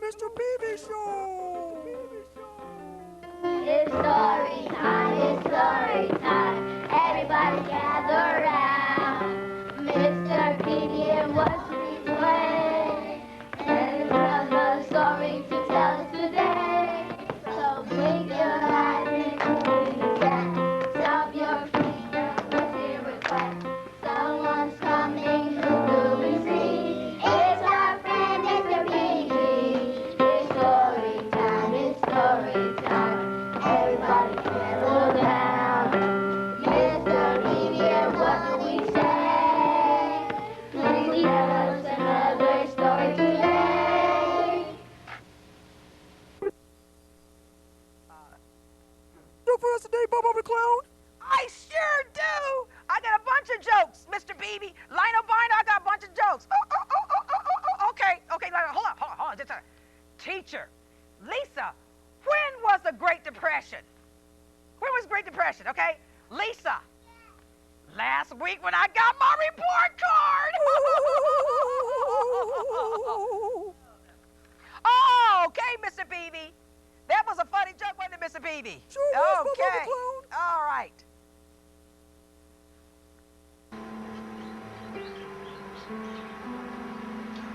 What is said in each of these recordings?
Mr. Peevy Show! It's story time, it's story time. Everybody gather round. Mr. Peevy and what's his way? And another story to tell us today. So blink your eyes and please stop your feet. What's your request? Someone's coming, who do we see? It's our friend Mr. Peevy. It's story time, it's story time. Everybody settle down. Mr. Peevy, and what do we say? Please tell us another story today. Joke for us today, Bobo the Clown? I sure do. I got a bunch of jokes, Mr. Peevy. Lionel Vine, I got a bunch of jokes. Okay, hold on. Just a teacher. Lisa, when was the Great Depression? When was Great Depression, okay? Lisa, last week when I got my report card. Oh, okay, Mr. Peevy. That was a funny joke, wasn't it, Mr. Peevy? Sure was, Bobo Okay. the Clown. All right.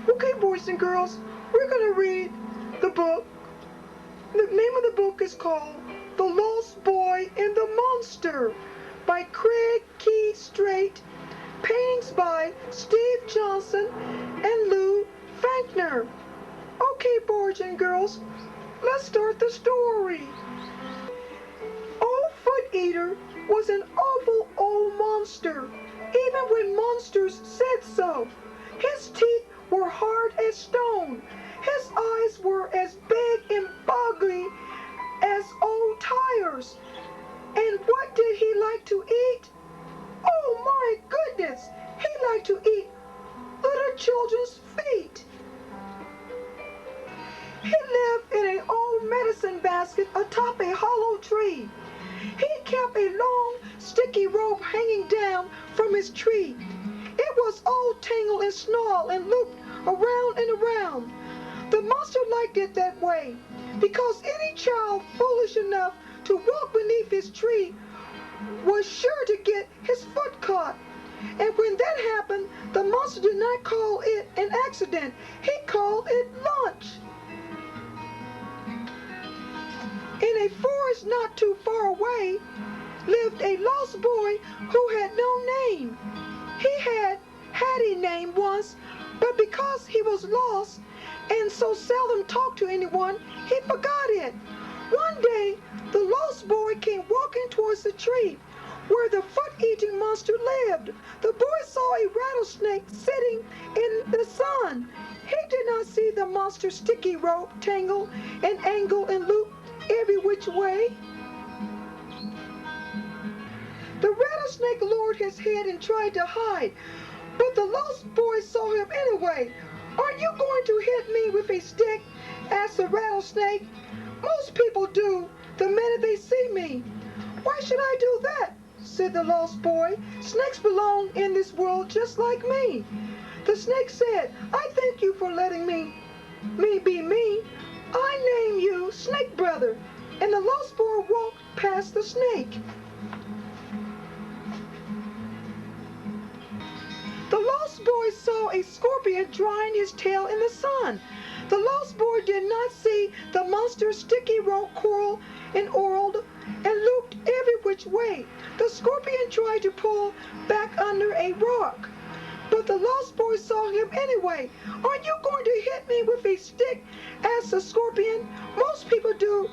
Okay, boys and girls, we're going to read the book. The name of the book is called The Lost Boy and the Monster by Craig Key Strait. Paintings by Steve Johnson and Lou Fankner. Okay, boys and girls, let's start the story. Old Foot Eater was an awful old monster, even when monsters said so. His teeth were hard as stone. His eyes were as big and boggy as old tires. And what did he like to eat? Oh my goodness! He liked to eat little children's feet. He lived in an old medicine basket atop a hollow tree. He kept a long, sticky rope hanging down from his tree. It was all tangled and snarled and looped around and around. The monster liked it that way, because any child foolish enough to walk beneath his tree was sure to get his foot caught. And when that happened, the monster did not call it an accident. He called it lunch. In a forest not too far away lived a lost boy who had no name. He had a name once, but because he was lost and so seldom talked to anyone, he forgot it. One day, the lost boy came walking towards the tree where the foot-eating monster lived. The boy saw a rattlesnake sitting in the sun. He did not see the monster's sticky rope tangle and angle and loop every which way. The rattlesnake lowered his head and tried to hide, but the lost boy saw him anyway. "Are you going to hit me with a stick?" asked the rattlesnake. "Most people do the minute they see me." "Why should I do that?" said the lost boy. "Snakes belong in this world just like me." The snake said, "I thank you for letting me be me. I name you Snake Brother." And the lost boy walked past the snake. The lost boy saw a scorpion drying his tail in the sun. The lost boy did not see the monster's sticky rope coiled and oiled and looped every which way. The scorpion tried to pull back under a rock, but the lost boy saw him anyway. "Are you going to hit me with a stick?" asked the scorpion. "Most people do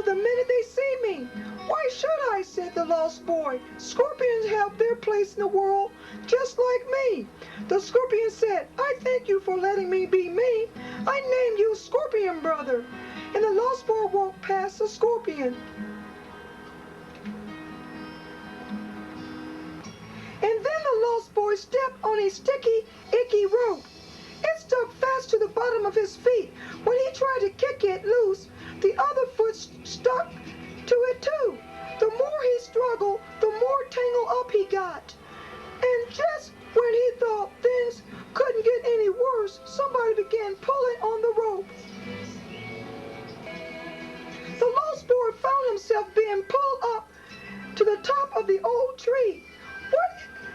the minute they see me." "Why should I?" said the lost boy. "Scorpions have their place in the world just like me." The scorpion said, "I thank you for letting me be me. I named you Scorpion Brother." And the lost boy walked past the scorpion. And then the lost boy stepped on a sticky, icky rope. It stuck fast to the bottom of his feet. When he tried to kick it loose, the other foot stuck to it too. The more he struggled, the more tangled up he got. And just when he thought things couldn't get any worse, somebody began pulling on the rope. of the old tree. What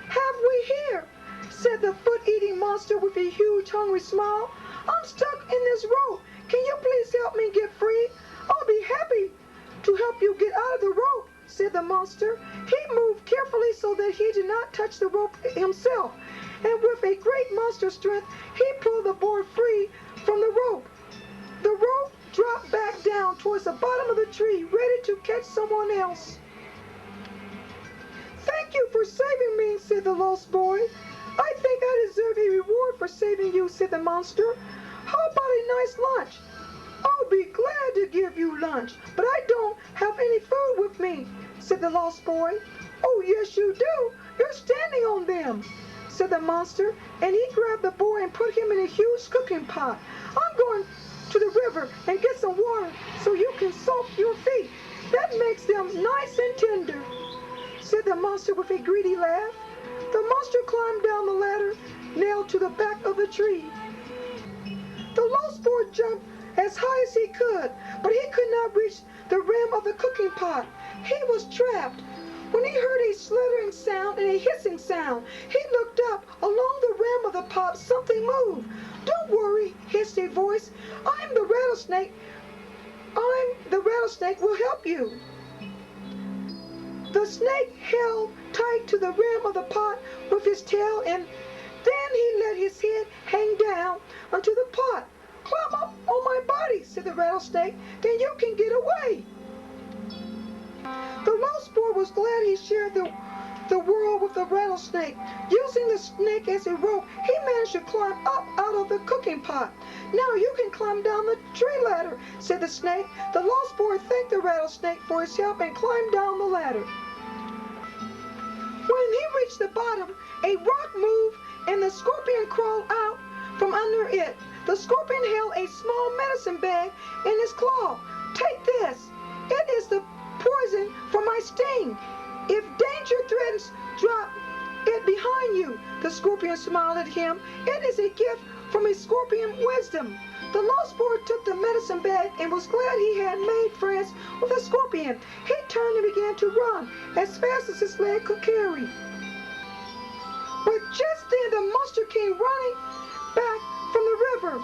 have we here? Said the foot-eating monster with a huge hungry smile. I'm stuck in this rope. Can you please help me get free? I'll be happy to help you get out of the rope, said the monster. He moved carefully so that he did not touch the rope himself, and with a great monster strength, he pulled the boy free from the rope. The rope dropped back down towards the bottom of the tree, ready to catch someone else. Thank you for saving me, said the lost boy. I think I deserve a reward for saving you, said the monster. How about a nice lunch? I'll be glad to give you lunch, but I don't have any food with me, said the lost boy. Oh, yes, you do. You're standing on them, said the monster, and he grabbed the boy and put him in a huge cooking pot. I'm going to the river and get some water so you can soak your feet. That makes them nice and tender, said the monster with a greedy laugh. The monster climbed down the ladder nailed to the back of the tree. The lost boy jumped as high as he could, but he could not reach the rim of the cooking pot. He was trapped. When he heard a slithering sound and a hissing sound, he looked up. Along the rim of the pot, something moved. Don't worry, hissed a voice. I'm the rattlesnake will help you. The snake held tight to the rim of the pot with his tail, and then he let his head hang down onto the pot. Climb up on my body, said the rattlesnake, then you can get away. The lost boy was glad he shared the world with the rattlesnake. Using the snake as a rope, he managed to climb up out of the cooking pot. Now you can climb down the tree ladder, said the snake. The lost boy thanked the rattlesnake for his help and climbed down the ladder. When he reached the bottom, a rock moved and the scorpion crawled out from under it. The scorpion held a small medicine bag in his claw. Take this. It is the poison for my sting. If danger threatens, drop it behind you. The scorpion smiled at him. It is a gift from a scorpion wisdom. The lost boy took the medicine bag and was glad he had made friends with the scorpion. He turned and began to run as fast as his leg could carry. But just then the monster came running back from the river.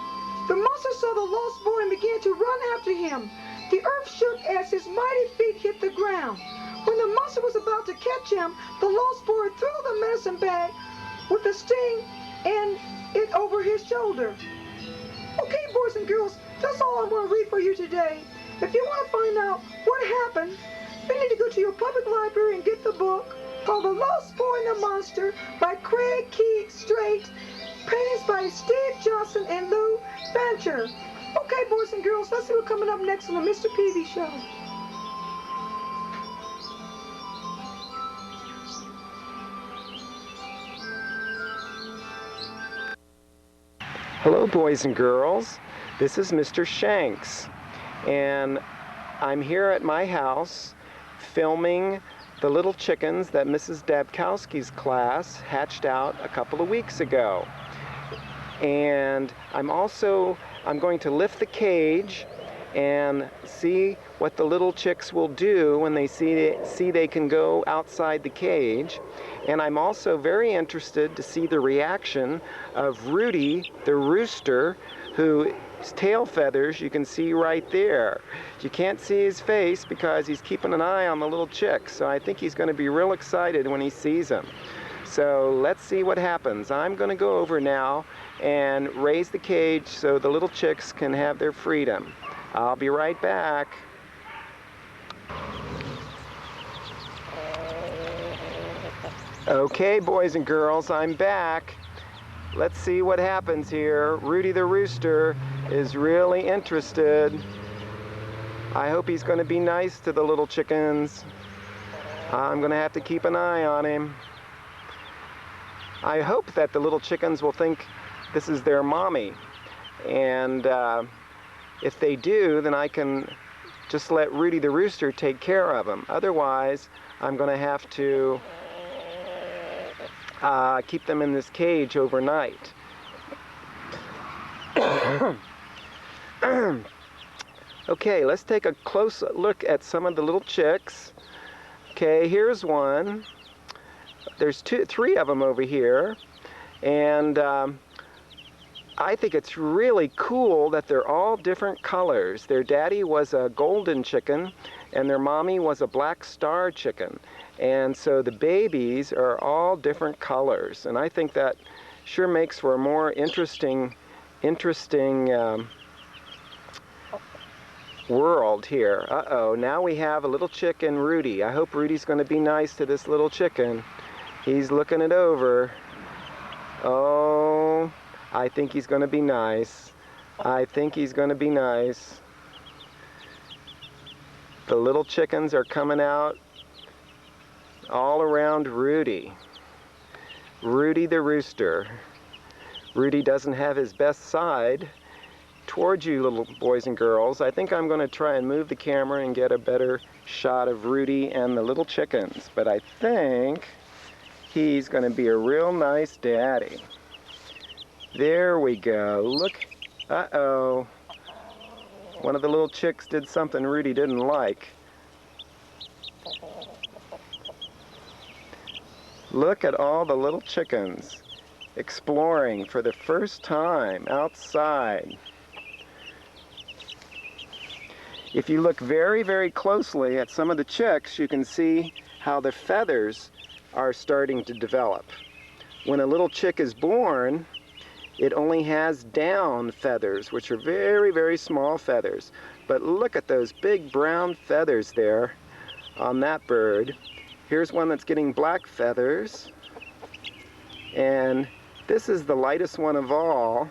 The monster saw the lost boy and began to run after him. The earth shook as his mighty feet hit the ground. When the monster was about to catch him, the lost boy threw the medicine bag with the sting and it over his shoulder. Okay, boys and girls, that's all I'm going to read for you today. If you want to find out what happened, you need to go to your public library and get the book called The Lost Boy and the Monster by Craig Key Strait, paintings by Steve Johnson and Lou Fancher. Okay, boys and girls, let's see what's coming up next on the Mr. Peevy Show. Hello, boys and girls. This is Mr. Shanks, and I'm here at my house filming the little chickens that Mrs. Dabkowski's class hatched out a couple of weeks ago. And I'm going to lift the cage and see what the little chicks will do when they see they can go outside the cage. And I'm also very interested to see the reaction of Rudy the rooster, whose tail feathers you can see right there. You can't see his face because he's keeping an eye on the little chicks, so I think he's going to be real excited when he sees them. So let's see what happens. I'm going to go over now and raise the cage so the little chicks can have their freedom. I'll be right back. Okay, boys and girls, I'm back. Let's see what happens here. Rudy the rooster is really interested. I hope he's going to be nice to the little chickens. I'm going to have to keep an eye on him. I hope that the little chickens will think this is their mommy. And if they do, then I can just let Rudy the rooster take care of them. Otherwise, I'm going to have to keep them in this cage overnight. Okay, let's take a close look at some of the little chicks. Okay, here's one. There's three of them over here. And I think it's really cool that they're all different colors. Their daddy was a golden chicken and their mommy was a black star chicken. And so the babies are all different colors. And I think that sure makes for a more interesting world here. Uh-oh, now we have a little chicken, Rudy. I hope Rudy's going to be nice to this little chicken. He's looking it over. Oh, I think he's going to be nice. I think he's going to be nice. The little chickens are coming out all around Rudy. Rudy the rooster. Rudy doesn't have his best side towards you, little boys and girls. I think I'm going to try and move the camera and get a better shot of Rudy and the little chickens. But I think he's going to be a real nice daddy. There we go. Look. Uh-oh. One of the little chicks did something Rudy didn't like. Look at all the little chickens exploring for the first time outside. If you look very, very closely at some of the chicks, you can see how the feathers are starting to develop. When a little chick is born, it only has down feathers, which are very, very small feathers. But look at those big brown feathers there on that bird. Here's one that's getting black feathers. And this is the lightest one of all.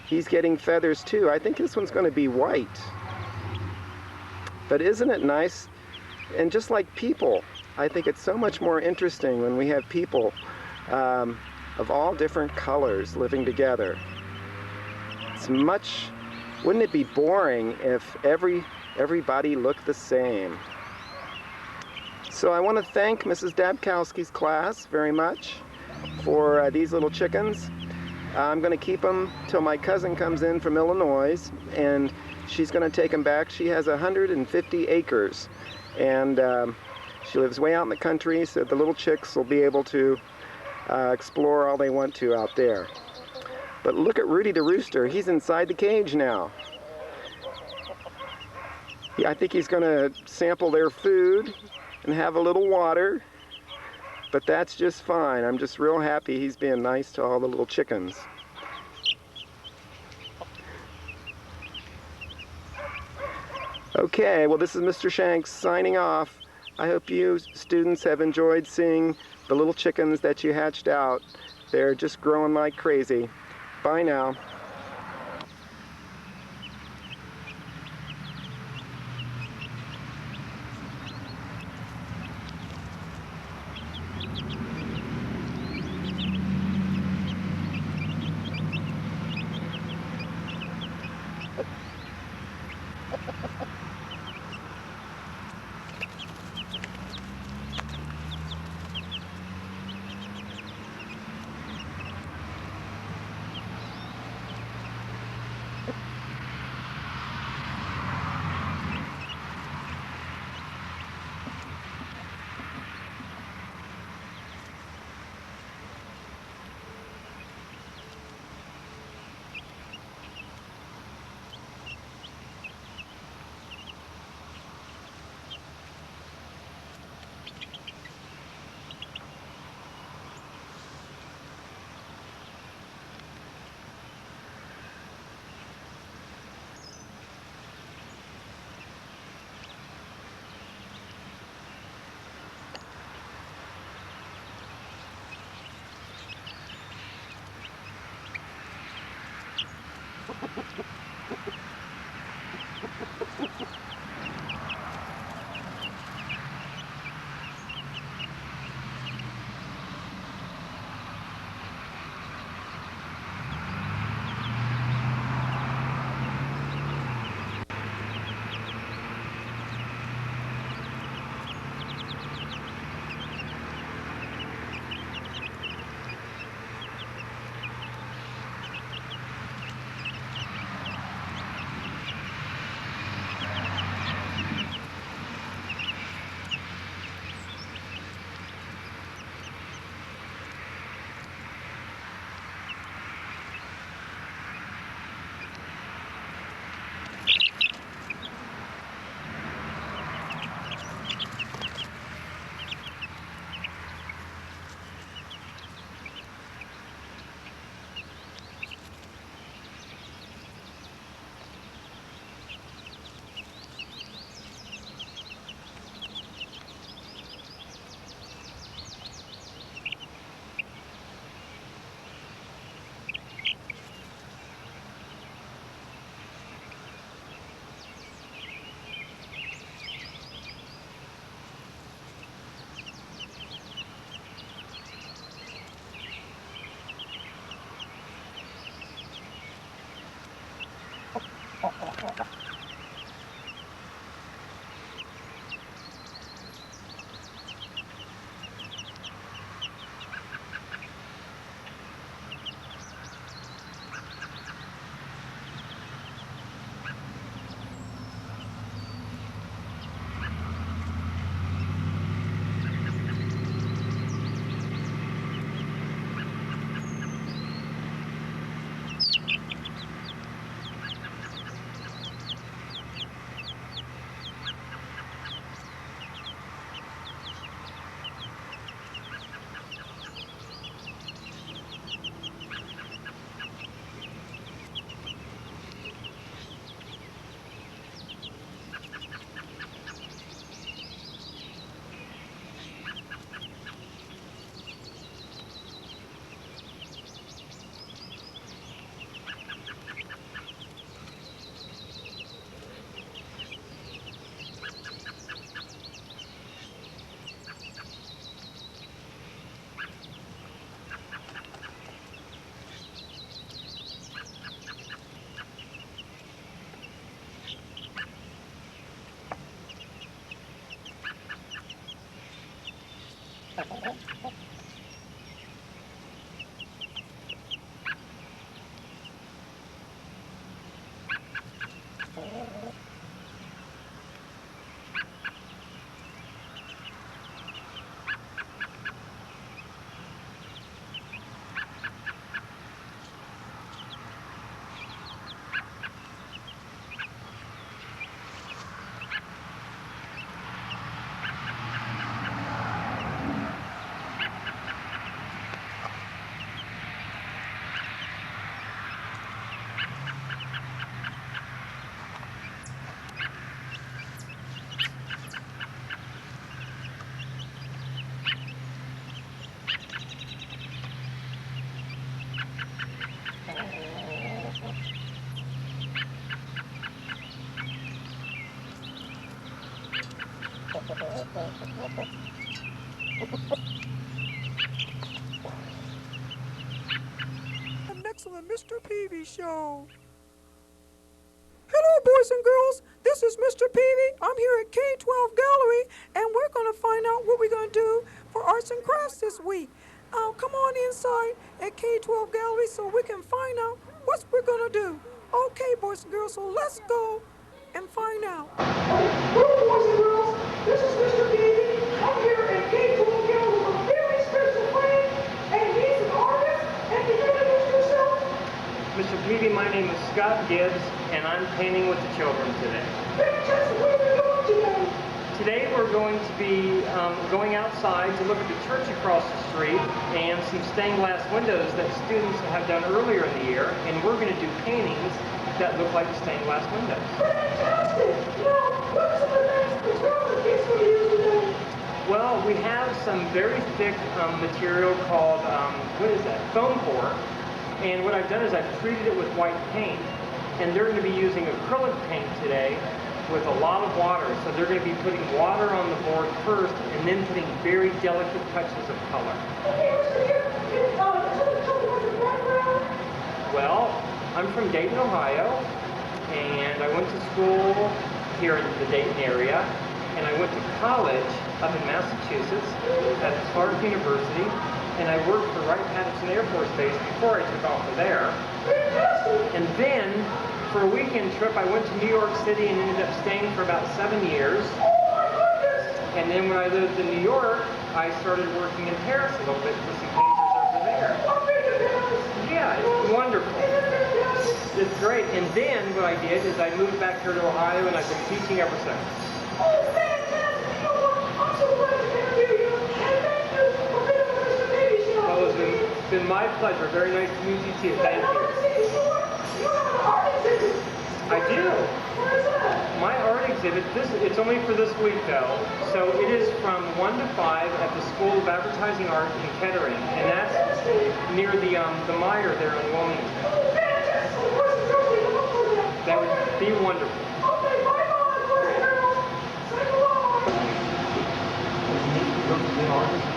He's getting feathers too. I think this one's going to be white. But isn't it nice? And just like people, I think it's so much more interesting when we have people of all different colors living together. It's much, wouldn't it be boring if everybody looked the same? So I want to thank Mrs. Dabkowski's class very much for these little chickens. I'm going to keep them till my cousin comes in from Illinois, and she's going to take them back. She has 150 acres, and she lives way out in the country, so the little chicks will be able to explore all they want to out there. But look at Rudy the rooster. He's inside the cage now. I think he's going to sample their food and have a little water, but that's just fine. I'm just real happy he's being nice to all the little chickens. Okay, well, this is Mr. Shank signing off. I hope you students have enjoyed seeing the little chickens that you hatched out. They're just growing like crazy. Bye now. Next on the Mr. Peevy Show. Hello, boys and girls. This is Mr. Peevy. I'm here at K-12 Gallery, and we're going to find out what we're going to do for arts and crafts this week. Come on inside at K-12 Gallery so we can find out what we're going to do. Okay, boys and girls, so let's go and find out. Hello, boys and girls. This is Mr. Peevy. I'm here at K-12 Gallery with a very special friend, and he's an artist. And can you introduce yourself? Mr. Peevy, my name is Scott Gibbs, and I'm painting with the children today. Fantastic. What are we doing today? Today we're going to be going outside to look at the church across the street and some stained glass windows that students have done earlier in the year, and we're going to do paintings that look like stained glass windows. Fantastic. Now, what is the next material piece we're going to use today? Well, we have some very thick material called, what is that, foam core. And what I've done is I've treated it with white paint, and they're going to be using acrylic paint today with a lot of water. So they're going to be putting water on the board first, and then putting very delicate touches of color. Okay, Mr. Gibbs, can you tell us your background? Well, I'm from Dayton, Ohio, and I went to school here in the Dayton area, and I went to college up in Massachusetts at Clark University, and I worked for Wright-Patterson Air Force Base before I took off of there. And then, for a weekend trip, I went to New York City and ended up staying for about 7 years. And then when I lived in New York, I started working in Paris a little bit for some painters over there. Yeah, it's wonderful. It's great. And then what I did is I moved back here to Ohio, and I've been teaching ever since. Oh, fantastic. You know what? I'm so glad to interview you. And thank you for being on Mr. Peevy Show. Well, it's been my pleasure. Very nice to meet you too. Thank you. You have an art exhibit. I do. Where is that? My art exhibit, it's only for this week though, so it is from 1 to 5 at the School of Advertising Art in Kettering, and that's near the Meyer there in Wilmington. Oh, fantastic. Where's the trophy? Look for that. That would be wonderful. Okay, bye-bye, boys and girls. Say goodbye. Hello,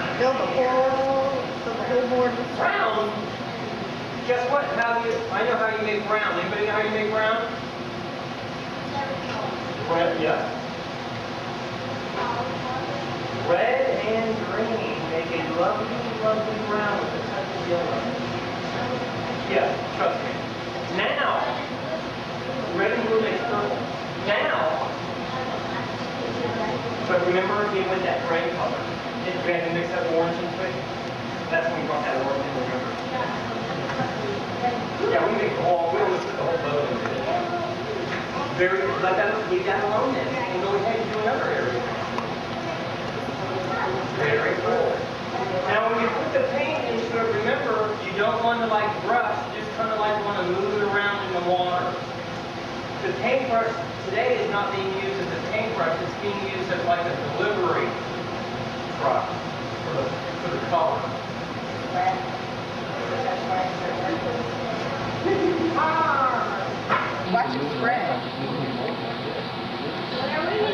Philip. Build the whole board. Brown? Guess what? I know how you make brown. Anybody know how you make brown? Red, yeah. Red and green make a lovely, lovely brown with a touch of yellow. Yeah, trust me. Now, red and blue makes purple. Now, but remember again with that gray color, we had to mix that orange into it. That's when we brought that orange in, remember? Yeah, we make the whole, we always put the whole boat in it. Leave that alone then, and go ahead and do another area. Very cool. Now when you put the paint into it, remember, you don't want to like brush, you just kind of like want to move it around in the water. The paintbrush today is not being used as a paintbrush, it's being used as like a delivery truck for the color. Watch it spread.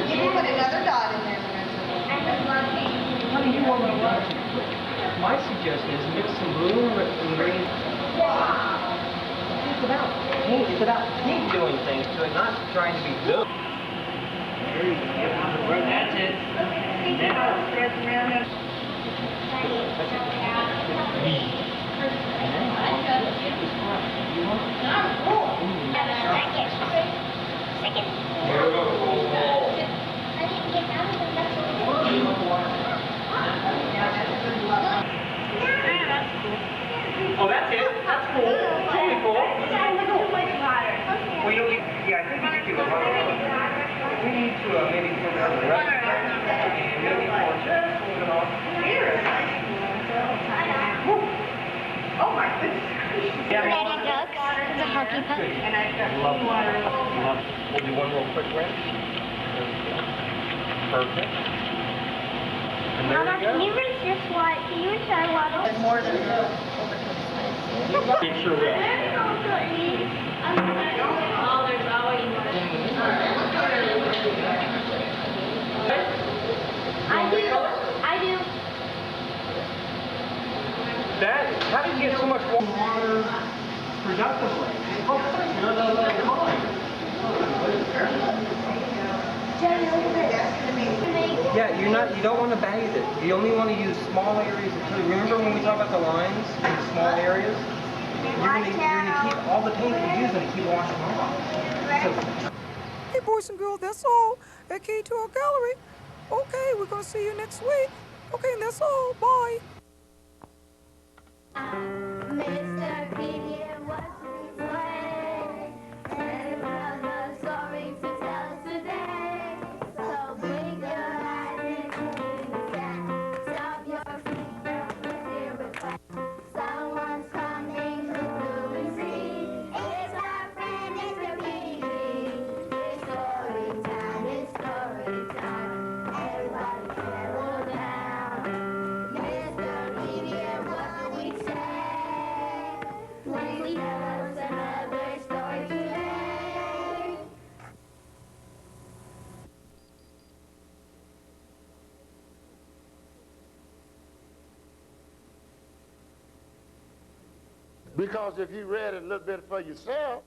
You can put another dot in there. Honey, you want to watch it? My suggestion is mix some blue and green. It's about paint. It's about paint doing things to it, not trying to be blue. There you go. That's it. Now, spread around it. Oh, that's it? That's cool. Totally cool. Well, you'll be, yeah, I think you could do it. We need to maybe put it on the rest. And maybe for just hold it off. Oh my goodness. Lady Duck, it's a hockey puck. Love it. We'll do one real quick rinse. Perfect. And there Mama, we go. can you rinse this water? Can you rinse our water? And more than that. It sure will. I do. That, how did you get so much water productively? Oh, come on. Yeah, you don't want to bathe it. You only want to use small areas of food. Remember when we talked about the lines in small areas? You're going to keep all the paint you use and keep washing off. So, Hey, boys and girls, that's all at K12 Gallery. Okay, we're going to see you next week. Okay, and that's all. Bye. Mr. Peevy was his way, and we'll have stories to tell today. So blink your eyes and clean the sand. Stop your feet with your request. Someone's coming to do and see. It's our friend Mr. Peevy. It's story time, it's story time. Everybody settle down. Mr. Peevy, and what do we say? Please tell us another story today. Because if you read it a little bit for yourself,